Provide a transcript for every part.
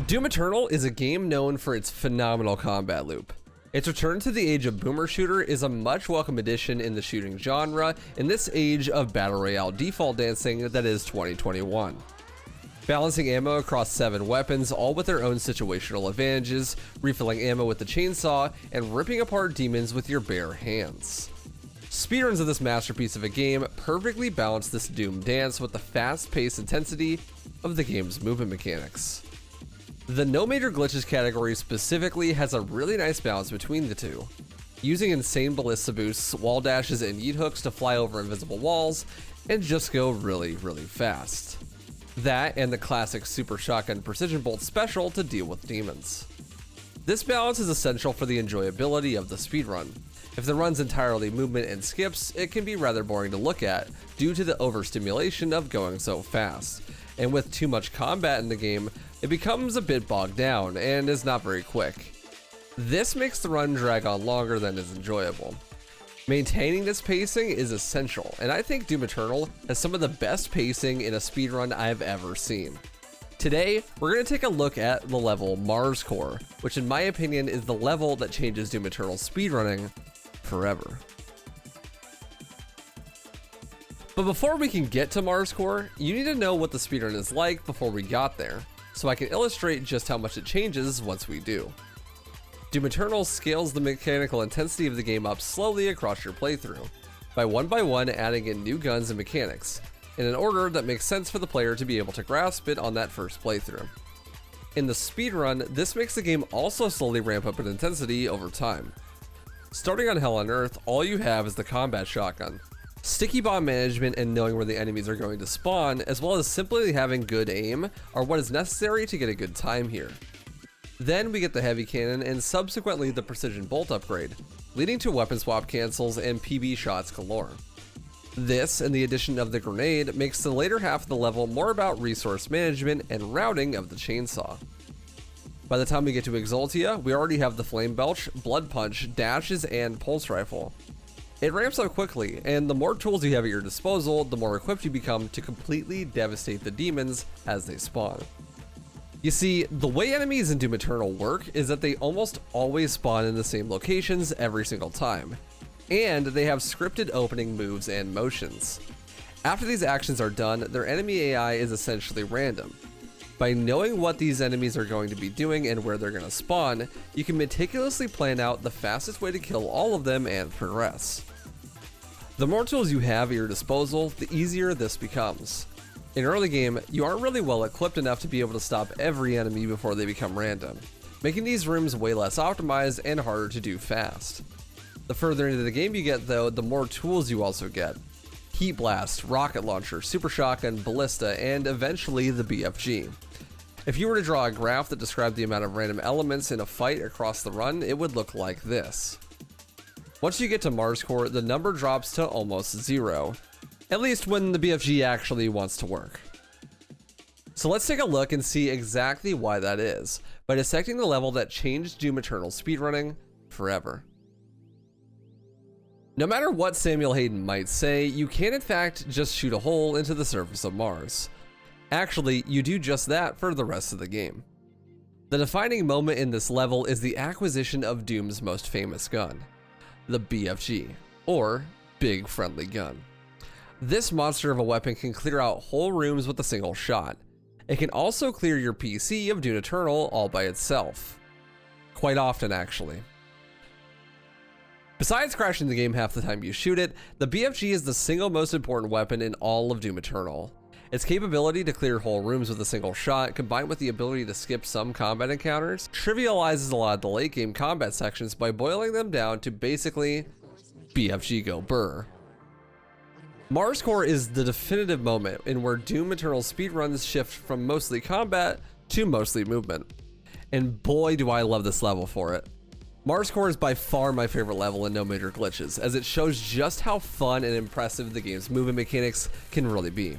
Doom Eternal is a game known for its phenomenal combat loop. Its return to the age of boomer shooter is a much welcome addition in the shooting genre in this age of battle royale default dancing that is 2021. Balancing ammo across 7 weapons, all with their own situational advantages, refilling ammo with the chainsaw, and ripping apart demons with your bare hands. Speedruns of this masterpiece of a game perfectly balance this Doom dance with the fast-paced intensity of the game's movement mechanics. The no major glitches category specifically has a really nice balance between the two, using insane ballista boosts, wall dashes, and yeet hooks to fly over invisible walls and just go really fast. That and the classic super shotgun precision bolt special to deal with demons. This balance is essential for the enjoyability of the speedrun. If the run's entirely movement and skips, it can be rather boring to look at due to the overstimulation of going so fast. And with too much combat in the game, it becomes a bit bogged down and is not very quick. This makes the run drag on longer than is enjoyable. Maintaining this pacing is essential, and I think Doom Eternal has some of the best pacing in a speedrun I've ever seen. Today, we're going to take a look at the level Mars Core, which in my opinion is the level that changes Doom Eternal's speedrunning forever. But before we can get to Mars Core, you need to know what the speedrun is like before we got there, so I can illustrate just how much it changes once we do. Doom Eternal scales the mechanical intensity of the game up slowly across your playthrough, by one adding in new guns and mechanics, in an order that makes sense for the player to be able to grasp it on that first playthrough. In the speedrun, this makes the game also slowly ramp up in intensity over time. Starting on Hell on Earth, all you have is the combat shotgun. Sticky bomb management and knowing where the enemies are going to spawn, as well as simply having good aim, are what is necessary to get a good time here. Then we get the heavy cannon and subsequently the precision bolt upgrade, leading to weapon swap cancels and PB shots galore. This and the addition of the grenade makes the later half of the level more about resource management and routing of the chainsaw. By the time we get to Exultia, we already have the Flame Belch, Blood Punch, dashes, and Pulse Rifle. It ramps up quickly, and the more tools you have at your disposal, the more equipped you become to completely devastate the demons as they spawn. You see, the way enemies in Doom Eternal work is that they almost always spawn in the same locations every single time, and they have scripted opening moves and motions. After these actions are done, their enemy AI is essentially random. By knowing what these enemies are going to be doing and where they're going to spawn, you can meticulously plan out the fastest way to kill all of them and progress. The more tools you have at your disposal, the easier this becomes. In early game, you aren't really well equipped enough to be able to stop every enemy before they become random, making these rooms way less optimized and harder to do fast. The further into the game you get though, the more tools you also get. Heat Blast, Rocket Launcher, Super Shotgun, Ballista, and eventually the BFG. If you were to draw a graph that described the amount of random elements in a fight across the run, it would look like this. Once you get to Mars Core, the number drops to almost 0, at least when the BFG actually wants to work. So let's take a look and see exactly why that is, by dissecting the level that changed Doom Eternal speedrunning forever. No matter what Samuel Hayden might say, you can in fact just shoot a hole into the surface of Mars. Actually, you do just that for the rest of the game. The defining moment in this level is the acquisition of Doom's most famous gun, the BFG, or Big Friendly Gun. This monster of a weapon can clear out whole rooms with a single shot. It can also clear your PC of Doom Eternal all by itself. Quite often, actually. Besides crashing the game half the time you shoot it, the BFG is the single most important weapon in all of Doom Eternal. Its capability to clear whole rooms with a single shot, combined with the ability to skip some combat encounters, trivializes a lot of the late game combat sections by boiling them down to basically BFG go burr. Mars Core is the definitive moment in where Doom Eternal speedruns shift from mostly combat to mostly movement. And boy do I love this level for it. Mars Core is by far my favorite level in No Major Glitches, as it shows just how fun and impressive the game's movement mechanics can really be.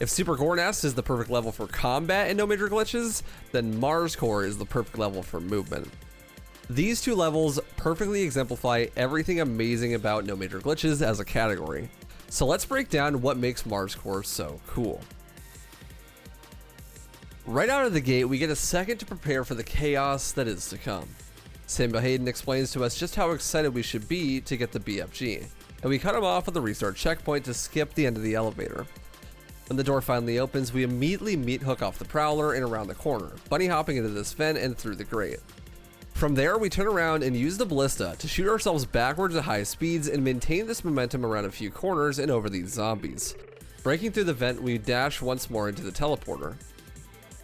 If Super Gore Nest is the perfect level for combat and No Major Glitches, then Mars Core is the perfect level for movement. These two levels perfectly exemplify everything amazing about No Major Glitches as a category. So let's break down what makes Mars Core so cool. Right out of the gate, we get a second to prepare for the chaos that is to come. Samuel Hayden explains to us just how excited we should be to get the BFG, and we cut him off with a restart checkpoint to skip the end of the elevator. When the door finally opens, we immediately meat hook off the Prowler and around the corner, bunny hopping into this vent and through the grate. From there, we turn around and use the ballista to shoot ourselves backwards at high speeds and maintain this momentum around a few corners and over these zombies. Breaking through the vent, we dash once more into the teleporter.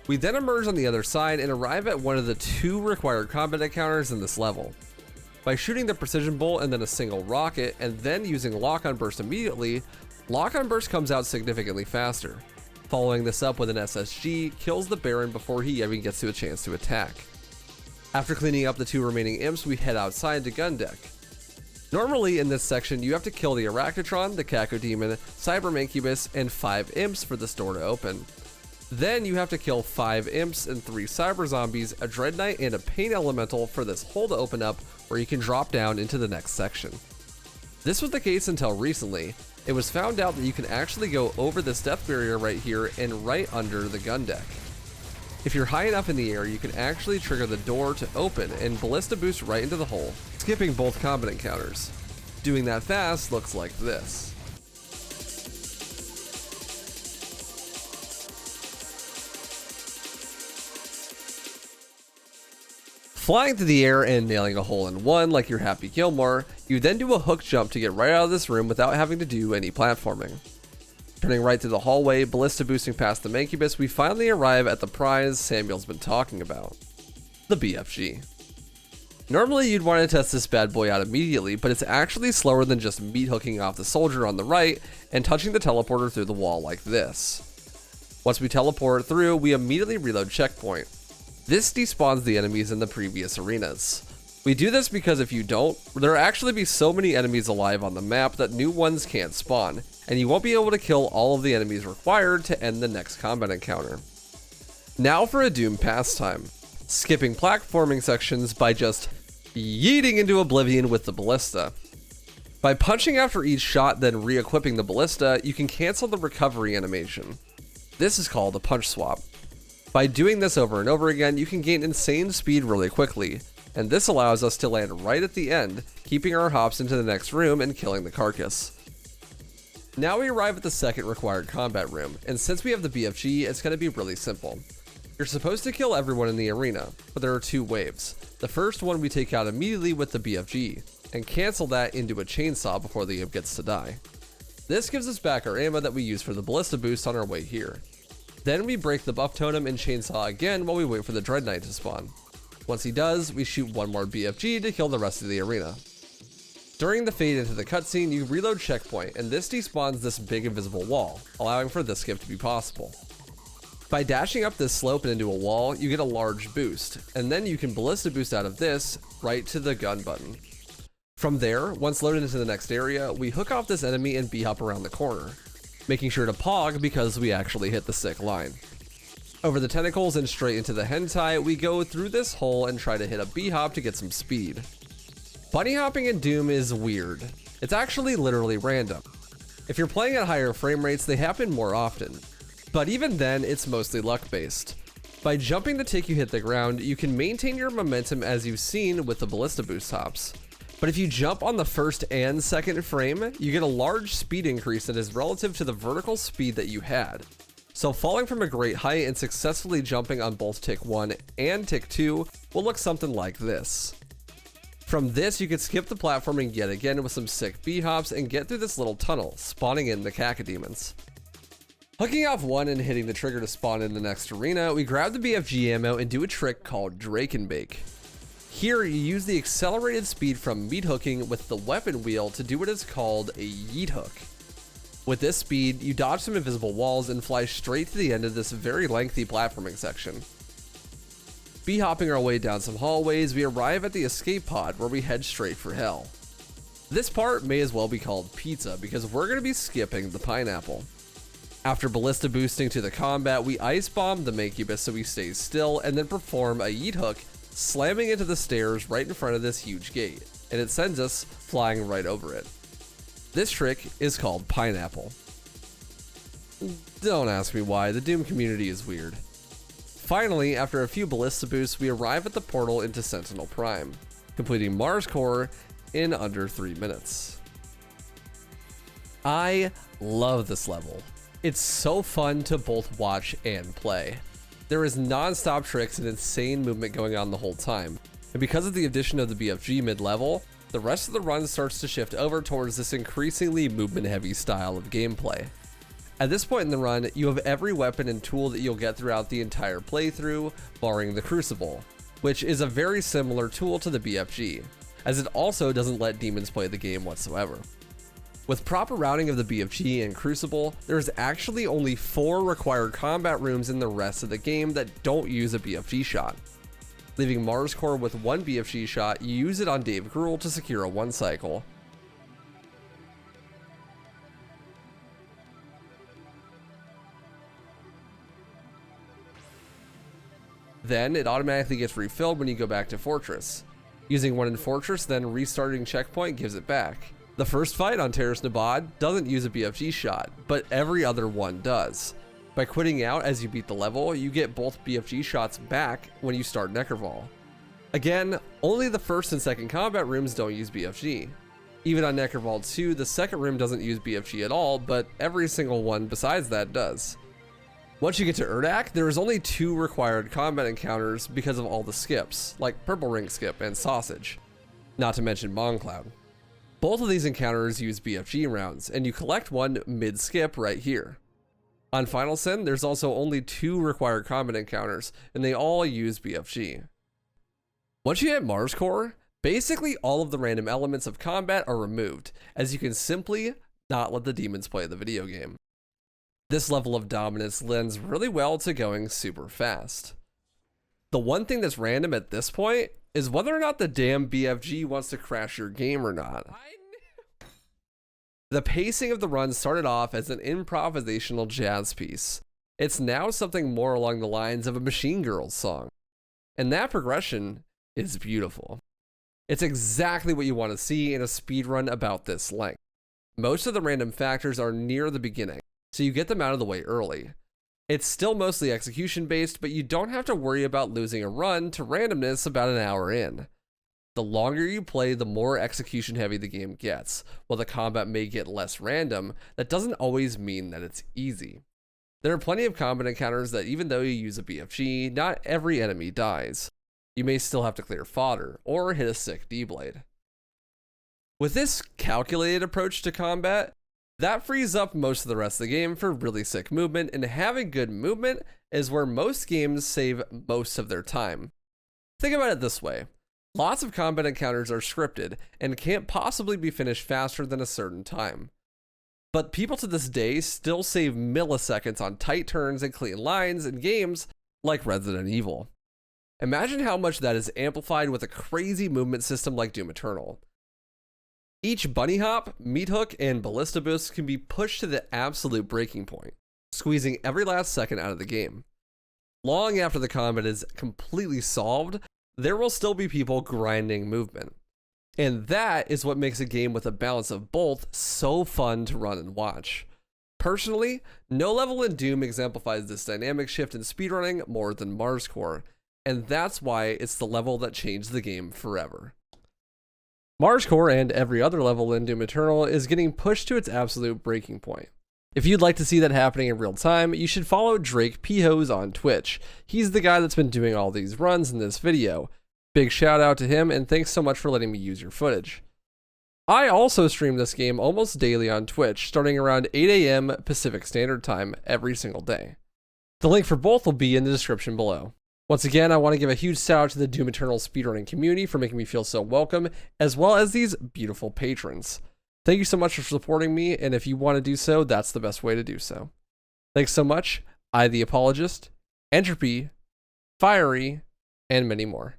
We then emerge on the other side and arrive at one of the 2 required combat encounters in this level. By shooting the precision bolt and then a single rocket, and then using lock-on burst immediately, lock-on burst comes out significantly faster. Following this up with an SSG kills the Baron before he even gets to a chance to attack. After cleaning up the 2 remaining imps, we head outside to gun deck. Normally in this section, you have to kill the Arachnotron, the Cacodemon, Cyber Mancubus, and 5 imps for this door to open. Then you have to kill 5 imps and 3 cyber zombies, a dread knight, and a pain elemental for this hole to open up where you can drop down into the next section. This was the case until recently. It was found out that you can actually go over this death barrier right here and right under the gun deck. If you're high enough in the air, you can actually trigger the door to open and ballista boost right into the hole, skipping both combat encounters. Doing that fast looks like this. Flying through the air and nailing a hole in one like you're Happy Gilmore, you then do a hook jump to get right out of this room without having to do any platforming. Turning right through the hallway, ballista boosting past the Mancubus, we finally arrive at the prize Samuel's been talking about, the BFG. Normally you'd want to test this bad boy out immediately, but it's actually slower than just meat hooking off the soldier on the right and touching the teleporter through the wall like this. Once we teleport through, we immediately reload checkpoint. This despawns the enemies in the previous arenas. We do this because if you don't, there'll actually be so many enemies alive on the map that new ones can't spawn, and you won't be able to kill all of the enemies required to end the next combat encounter. Now for a Doom pastime, skipping platforming sections by just yeeting into oblivion with the ballista. By punching after each shot then re-equipping the ballista, you can cancel the recovery animation. This is called a punch swap. By doing this over and over again, you can gain insane speed really quickly, and this allows us to land right at the end, keeping our hops into the next room and killing the carcass. Now we arrive at the second required combat room, and since we have the BFG, it's going to be really simple. You're supposed to kill everyone in the arena, but there are 2 waves. The first one we take out immediately with the BFG, and cancel that into a chainsaw before the imp gets to die. This gives us back our ammo that we use for the ballista boost on our way here. Then we break the buff totem and chainsaw again while we wait for the dread knight to spawn. Once he does, we shoot 1 more BFG to kill the rest of the arena. During the fade into the cutscene, you reload checkpoint, and this despawns this big invisible wall, allowing for this skip to be possible. By dashing up this slope and into a wall, you get a large boost, and then you can ballista boost out of this right to the gun button. From there, once loaded into the next area, we hook off this enemy and b-hop around the corner, making sure to pog because we actually hit the sick line. Over the tentacles and straight into the hentai, we go through this hole and try to hit a b-hop to get some speed. Bunny hopping in Doom is weird. It's actually literally random. If you're playing at higher frame rates, they happen more often. But even then, it's mostly luck based. By jumping the tick you hit the ground, you can maintain your momentum as you've seen with the ballista boost hops. But if you jump on the first and second frame, you get a large speed increase that is relative to the vertical speed that you had. So falling from a great height and successfully jumping on both tick 1 and tick 2 will look something like this. From this, you can skip the platforming yet again with some sick b-hops and get through this little tunnel, spawning in the Cacodemons. Hooking off 1 and hitting the trigger to spawn in the next arena, we grab the BFG ammo and do a trick called drakePHOSE. Here, you use the accelerated speed from meat hooking with the weapon wheel to do what is called a yeet hook. With this speed, you dodge some invisible walls and fly straight to the end of this very lengthy platforming section. B-hopping our way down some hallways, we arrive at the escape pod where we head straight for hell. This part may as well be called pizza because we're going to be skipping the pineapple. After ballista boosting to the combat, we ice bomb the Mancubus so he stays still and then perform a yeet hook, slamming into the stairs right in front of this huge gate, and it sends us flying right over it. This trick is called pineapple. Don't ask me why, the Doom community is weird. Finally, after a few ballista boosts, we arrive at the portal into Sentinel Prime, completing Mars Core in under 3 minutes. I love this level. It's so fun to both watch and play. There is non-stop tricks and insane movement going on the whole time, and because of the addition of the BFG mid-level, the rest of the run starts to shift over towards this increasingly movement-heavy style of gameplay. At this point in the run, you have every weapon and tool that you'll get throughout the entire playthrough, barring the Crucible, which is a very similar tool to the BFG, as it also doesn't let demons play the game whatsoever. With proper routing of the BFG and Crucible, there's actually only 4 required combat rooms in the rest of the game that don't use a BFG shot. Leaving Mars Core with 1 BFG shot, you use it on Dave Grohl to secure a 1 cycle. Then it automatically gets refilled when you go back to Fortress. Using 1 in Fortress, then restarting Checkpoint gives it back. The first fight on Terrace Nabad doesn't use a BFG shot, but every other one does. By quitting out as you beat the level, you get both BFG shots back when you start Neckerval. Again, only the first and second combat rooms don't use BFG. Even on Neckerval 2, the second room doesn't use BFG at all, but every single one besides that does. Once you get to Urdak, there is only 2 required combat encounters because of all the skips, like Purple Ring Skip and Sausage, not to mention Moncloud. Both of these encounters use BFG rounds, and you collect one mid-skip right here. On Final Sin, there's also only 2 required combat encounters, and they all use BFG. Once you hit Mars Core, basically all of the random elements of combat are removed, as you can simply not let the demons play the video game. This level of dominance lends really well to going super fast. The one thing that's random at this point is whether or not the damn BFG wants to crash your game or not. The pacing of the run started off as an improvisational jazz piece. It's now something more along the lines of a Machine Girls song. And that progression is beautiful. It's exactly what you want to see in a speedrun about this length. Most of the random factors are near the beginning, so you get them out of the way early. It's still mostly execution based, but you don't have to worry about losing a run to randomness about an hour in. The longer you play, the more execution heavy the game gets. While the combat may get less random, that doesn't always mean that it's easy. There are plenty of combat encounters that even though you use a BFG, not every enemy dies. You may still have to clear fodder, or hit a sick D-blade. With this calculated approach to combat, that frees up most of the rest of the game for really sick movement, and having good movement is where most games save most of their time. Think about it this way. Lots of combat encounters are scripted and can't possibly be finished faster than a certain time. But people to this day still save milliseconds on tight turns and clean lines in games like Resident Evil. Imagine how much that is amplified with a crazy movement system like Doom Eternal. Each bunny hop, meat hook, and ballista boost can be pushed to the absolute breaking point, squeezing every last second out of the game. Long after the combat is completely solved, there will still be people grinding movement. And that is what makes a game with a balance of both so fun to run and watch. Personally, no level in Doom exemplifies this dynamic shift in speedrunning more than Mars Core, and that's why it's the level that changed the game forever. Mars Core and every other level in Doom Eternal is getting pushed to its absolute breaking point. If you'd like to see that happening in real time, you should follow drakePHOSE on Twitch. He's the guy that's been doing all these runs in this video. Big shout out to him, and thanks so much for letting me use your footage. I also stream this game almost daily on Twitch, starting around 8 AM Pacific Standard Time every single day. The link for both will be in the description below. Once again, I want to give a huge shout out to the Doom Eternal speedrunning community for making me feel so welcome, as well as these beautiful patrons. Thank you so much for supporting me, and if you want to do so, that's the best way to do so. Thanks so much, I the Apologist, Entropy, Fiery, and many more.